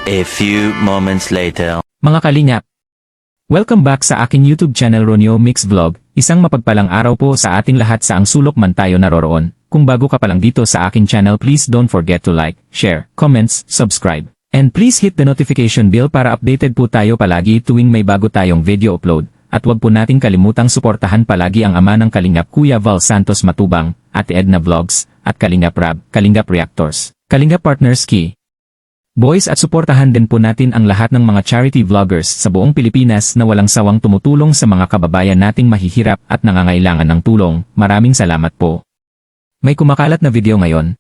A few moments later. Mga kalingap, welcome back sa aking YouTube channel Ronyo Mix Vlog. Isang mapagpalang araw po sa ating lahat saang sulok man tayo naroroon. Kung bago ka pa lang dito sa aking channel, please don't forget to like, share, comments, subscribe. And please hit the notification bell para updated po tayo palagi tuwing may bago tayong video upload. At wag po nating kalimutang suportahan palagi ang ama ng Kalingap Kuya Val Santos Matubang, Ate Edna Vlogs, at Kalingap Rab, Kalingap Reactors, Kalingap Partners Key. Boys, at suportahan din po natin ang lahat ng mga charity vloggers sa buong Pilipinas na walang sawang tumutulong sa mga kababayan nating mahihirap at nangangailangan ng tulong. Maraming salamat po. May kumakalat na video ngayon.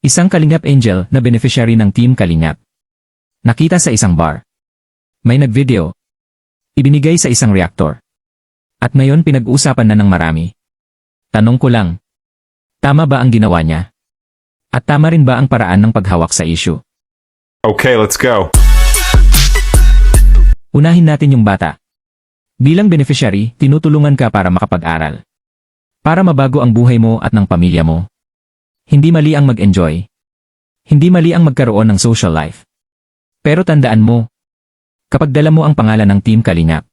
Isang Kalingap Angel na beneficiary ng Team Kalingap. Nakita sa isang bar. May nagvideo. Ibinigay sa isang reactor. At ngayon pinag-uusapan na ng marami. Tanong ko lang, tama ba ang ginawa niya? At tama rin ba ang paraan ng paghawak sa issue? Okay, let's go. Unahin natin yung bata. Bilang beneficiary, tinutulungan ka para makapag-aral. Para mabago ang buhay mo at ng pamilya mo. Hindi mali ang mag-enjoy. Hindi mali ang magkaroon ng social life. Pero tandaan mo, kapag dala mo ang pangalan ng Team Kalingap,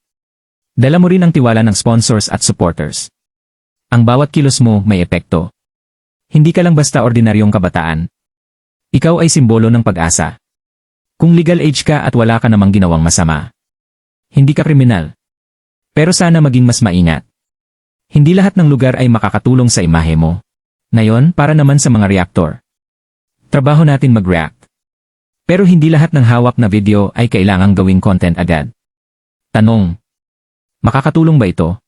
dala mo rin ang tiwala ng sponsors at supporters. Ang bawat kilos mo may epekto. Hindi ka lang basta ordinaryong kabataan. Ikaw ay simbolo ng pag-asa. Kung legal age ka at wala ka namang ginawang masama, hindi ka kriminal. Pero sana maging mas maingat. Hindi lahat ng lugar ay makakatulong sa imahe mo. Ngayon, para naman sa mga reactor. Trabaho natin mag-react. Pero hindi lahat ng hawak na video ay kailangang gawing content agad. Tanong, makakatulong ba ito?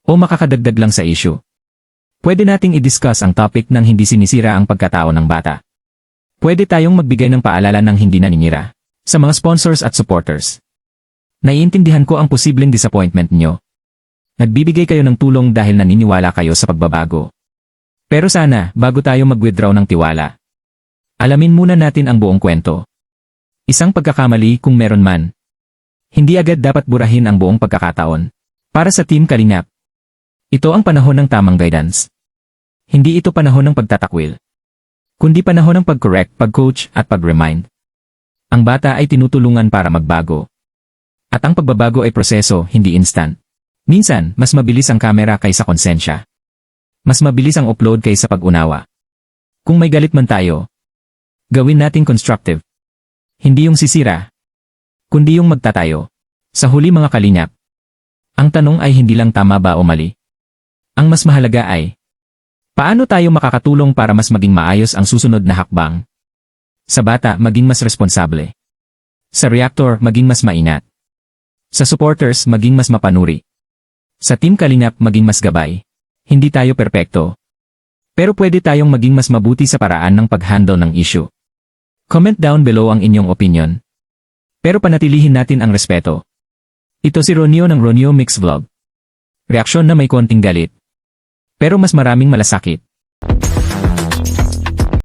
O makakadagdag lang sa issue? Pwede nating i-discuss ang topic nang hindi sinisira ang pagkatao ng bata. Pwede tayong magbigay ng paalala ng hindi naninira. Sa mga sponsors at supporters. Naiintindihan ko ang posibleng disappointment nyo. Nagbibigay kayo ng tulong dahil naniniwala kayo sa pagbabago. Pero sana, bago tayo mag-withdraw ng tiwala, alamin muna natin ang buong kwento. Isang pagkakamali kung meron man. Hindi agad dapat burahin ang buong pagkakataon. Para sa Team Kalingap, ito ang panahon ng tamang guidance. Hindi ito panahon ng pagtatakwil. Kundi panahon ng pag-correct, pag-coach, at pag-remind. Ang bata ay tinutulungan para magbago. At ang pagbabago ay proseso, hindi instant. Minsan, mas mabilis ang kamera kaysa konsensya. Mas mabilis ang upload kaysa pag-unawa. Kung may galit man tayo, gawin nating constructive. Hindi yung sisira, kundi yung magtatayo. Sa huli mga Kalingap, ang tanong ay hindi lang tama ba o mali. Ang mas mahalaga ay, paano tayo makakatulong para mas maging maayos ang susunod na hakbang? Sa bata, maging mas responsable. Sa reactor, maging mas maingat. Sa supporters, maging mas mapanuri. Sa Team Kalingap, maging mas gabay. Hindi tayo perpekto. Pero pwede tayong maging mas mabuti sa paraan ng pag-handle ng issue. Comment down below ang inyong opinion. Pero panatilihin natin ang respeto. Ito si Ronyo ng Ronyo Mix Vlog. Reaksyon na may konting galit. Pero mas maraming malasakit.